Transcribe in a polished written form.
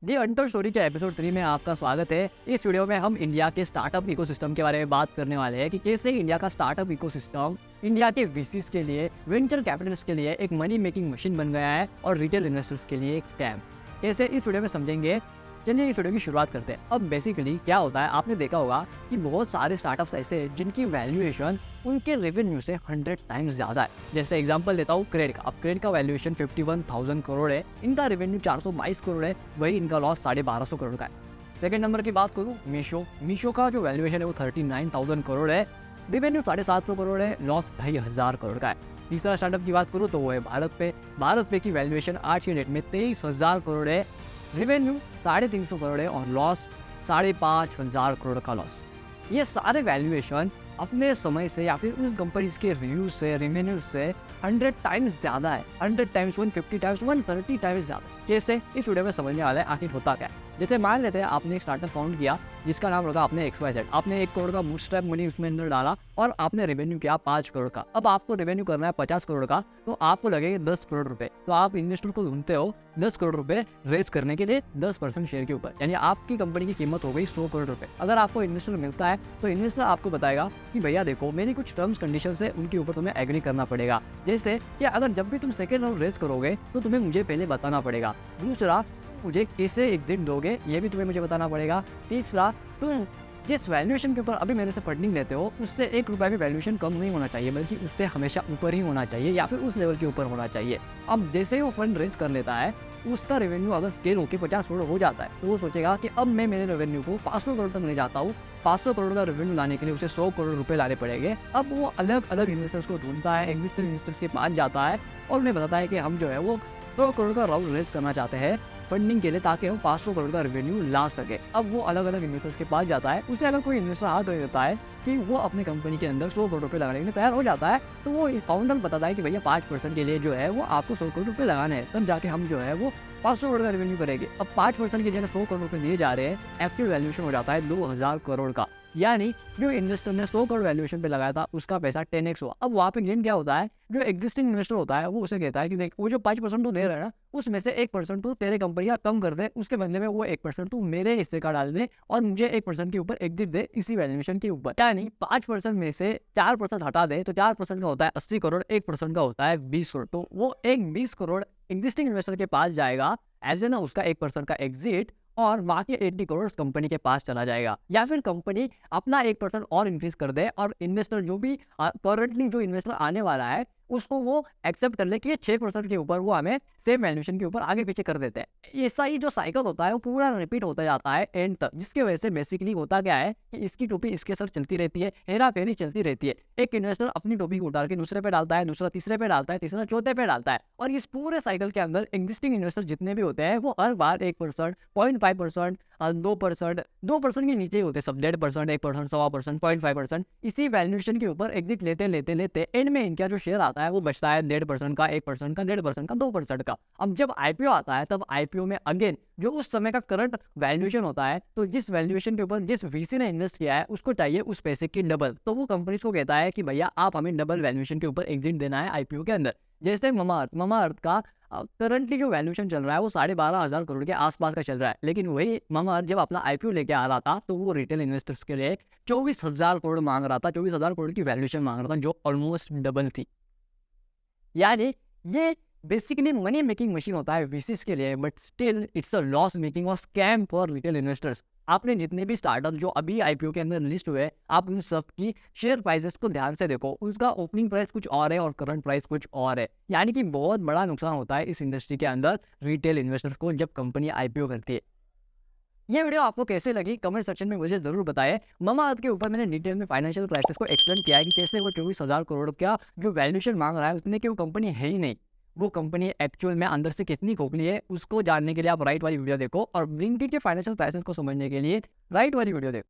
The untold story के episode 3 में आपका स्वागत है। इस वीडियो में हम इंडिया के स्टार्टअप इकोसिस्टम के बारे में बात करने वाले हैं कि कैसे इंडिया का स्टार्टअप इकोसिस्टम इंडिया के वीसीज के लिए, वेंचर कैपिटलिस्ट के लिए एक मनी मेकिंग मशीन बन गया है और रिटेल इन्वेस्टर्स के लिए एक स्कैम। कैसे इस वीडियो में समझेंगे। चलिए इस वीडियो की शुरुआत करते हैं। अब बेसिकली क्या होता है, आपने देखा होगा कि बहुत सारे स्टार्टअप्स ऐसे हैं जिनकी वैल्यूएशन उनके रेवेन्यू से 100 टाइम्स ज़्यादा है। जैसे एग्जांपल देता हूँ क्रेड का। अब क्रेड का वैल्यूएशन 51,000 करोड़ है, इनका रेवेन्यू 422 करोड़ है, वही इनका लॉस 1250 करोड़ का है। सेकंड नंबर की बात करूँ मीशो का जो वैल्यूएशन है वो 39,000 करोड़ है, रेवेन्यू 750 करोड़ है, लॉस 2500 करोड़ का है। तीसरा स्टार्टअप की बात करूँ तो वो है भारत पे की वैल्यूएशन आज की डेट में 23,000 करोड़ है, रेवेन्यू 350 करोड़ है और लॉस 5,500 करोड़ का लॉस। ये सारे वैल्यूएशन अपने समय से या फिर उन कंपनीज के रिव्यू से, रेवेन्यू से 100 टाइम्स ज़्यादा है। 100 टाइम्स, 150 टाइम्स, 130 टाइम्स ज़्यादा। कैसे, इस वीडियो में समझने वाला है आखिर होता क्या है। जैसे मान लेते हैं आपने एक स्टार्टअप फाउंड किया जिसका नाम रखा आपने XYZ। आपने 1 करोड़ का बूटस्ट्रैप मनी उसमें अंदर डाला और आपने रेवेन्यू किया 5 करोड़ का। अब आपको रेवेन्यू करना है 50 करोड़ का, तो आपको लगेगा 10 करोड़ रुपए। तो आप इन्वेस्टर को ढूंढते हो 10 करोड़ रुपए रेज करने के लिए 10% शेयर के ऊपर, यानी आपकी कंपनी की कीमत हो गई 100 करोड़ रुपए। अगर आपको इन्वेस्टर मिलता है तो इन्वेस्टर आपको बताएगा कि भैया देखो, मेरी कुछ टर्म्स कंडीशंस है, उनके ऊपर तुम्हें एग्री करना पड़ेगा। जैसे कि अगर जब भी तुम सेकेंड राउंड रेज करोगे तो तुम्हें मुझे पहले बताना पड़ेगा। दूसरा, मुझे कैसे एग्जिट दोगे ये भी तुम्हें मुझे बताना पड़ेगा। तीसरा, तुम जिस वैल्यूएशन के ऊपर अभी मेरे से फंडिंग लेते हो उससे 1 रुपया भी वैल्यूएशन कम नहीं होना चाहिए, बल्कि उससे हमेशा ऊपर ही होना चाहिए या फिर उस लेवल के ऊपर होना चाहिए। अब जैसे ही वो फंड रेज कर लेता है, उसका रेवेन्यू अगर स्केल होकर 50 करोड़ हो जाता है तो वो सोचेगा कि अब मैं मेरे रेवेन्यू को 500 करोड़ तक ले जाता हूँ। 500 करोड़ का रेवेन्यू लाने के लिए उसे 100 करोड़ रुपए लाने पड़ेंगे। अब वो अलग अलग इन्वेस्टर्स को ढूंढता है, एग्जिस्टिंग इन्वेस्टर्स के पास जाता है और उन्हें बताता है कि हम जो है वो 100 करोड़ का राउंड रेज करना चाहते हैं फंडिंग के लिए, ताकि हम 500 करोड़ का रेवेन्यू ला सके। अब वो अलग अलग इन्वेस्टर्स के पास जाता है। उसे अगर कोई इन्वेस्टर हाँ कर देता है कि वो अपनी कंपनी के अंदर 100 करोड़ रुपए लगाने के लिए तैयार हो जाता है, तो वो फाउंडर बताता है कि भैया 5% के लिए जो है वो आपको 100 करोड़ रुपए लगाने हैं, तब जाके हम जो है वो 500 करोड़ का रेवेन्यू करेंगे। अब 5% की जगह 100 करोड़ रुपए दिए जा रहे हैं, एक्चुअल वैल्यूएशन हो जाता है 2000 करोड़ का। यानी जो इन्वेस्टर ने 100 करोड़ वैल्यूएशन पे लगाया था उसका पैसा 10x हुआ। अब वहाँ पे गेन क्या होता है, जो एग्जिस्टिंग इन्वेस्टर होता है वो उसे कहता है कि देख, वो जो 5% तू दे रहा है ना, उसमें से 1% तू तेरे कंपनी का कम कर दे, उसके बदले में वो 1% तू मेरे हिस्से का डाल दे और मुझे 1% के ऊपर एग्जिट दे इसी वैल्यूएशन के ऊपर। यानी 5% में से 4% हटा दे तो 4% का होता है 80 करोड़, 1% का होता है 20 करोड़। तो वो एक 20 करोड़ एग्जिस्टिंग इन्वेस्टर के पास जाएगा एज ए ना उसका 1% का एग्जिट, और बाकी 80 करोड़ कंपनी के पास चला जाएगा। या फिर कंपनी अपना 1% और इंक्रीज कर दे और इन्वेस्टर जो भी करंटली जो इन्वेस्टर आने वाला है उसको वो एक्सेप्ट कर ले कि 6% के ऊपर वो हमें सेम वैल्यूएशन के ऊपर आगे पीछे कर देते हैं। ऐसा ही जो साइकिल होता है वो पूरा रिपीट होता जाता है एंड तक, जिसकी वजह से बेसिकली होता क्या है कि इसकी टोपी इसके सर चलती रहती है, हेरा फेरी चलती रहती है। एक इन्वेस्टर अपनी टोपी को उतार के दूसरे पे डालता है, दूसरा तीसरे पे डालता है, तीसरा चौथे पे डालता है, और इस पूरे साइकिल के अंदर एग्जिस्टिंग इन्वेस्टर जितने भी होते हैं वो हर बार 1%, 0.5%, 2% के नीचे ही होते हैं सब। 1.5%, 1%, 1.25%, 0.5% इसी वैल्यूएशन के ऊपर एग्जिट लेते लेते लेते एंड में इनका जो शेयर आता है वो बचता है 1.5% का, 1% का, 1.5% का, 2% का। अब जब आईपीओ आता है तब आईपीओ में अगेन जो उस समय का करंट वैल्यूएशन होता है, तो जिस वैल्यूएशन के ऊपर जिस वीसी ने इन्वेस्ट किया है उसको चाहिए उस पैसे की डबल। तो वो कंपनी को कहता है कि भैया आप हमें डबल वैल्यूएशन के ऊपर एग्जिट देना है आईपीओ के अंदर। जैसे मामा अर्थ का करंटली जो वैल्यूएशन चल रहा है वो 12,500 करोड़ के आसपास का चल रहा है, लेकिन वही मामा अर्थ जब अपना आईपीओ लेके आ रहा था तो वो रिटेल इन्वेस्टर्स के लिए 24,000 करोड़ मांग रहा था, 24,000 करोड़ की वैल्यूएशन मांग रहा था, जो ऑलमोस्ट डबल थी। यानी ये बेसिकली मनी मेकिंग मशीन होता है वीसीज के लिए, but still it's a loss making और स्कैम फॉर रिटेल इन्वेस्टर्स। आपने जितने भी स्टार्टअप जो अभी आईपीओ के अंदर लिस्ट हुए, आप उन सब की शेयर प्राइसेस को ध्यान से देखो, उसका ओपनिंग प्राइस कुछ और है और करंट प्राइस कुछ और है। यानी कि बहुत बड़ा नुकसान होता है इस इंडस्ट्री के अंदर रिटेल इन्वेस्टर्स को जब कंपनी आईपीओ करती है। ये वीडियो आपको कैसे लगी कमेंट सेक्शन में मुझे जरूर बताएं। मामा अर्थ के ऊपर मैंने डिटेल में फाइनेंशियल क्राइसिस को एक्सप्लेन किया है कि कैसे वो 24,000 करोड़ का जो वैल्यूएशन मांग रहा है उतने की वो कंपनी है ही नहीं। वो कंपनी एक्चुअल में अंदर से कितनी खोखली है उसको जानने के लिए आप राइट वाली वीडियो देखो, और ब्लिंकिट के फाइनेंशियल क्राइसिस को समझने के लिए राइट वाली वीडियो देखो।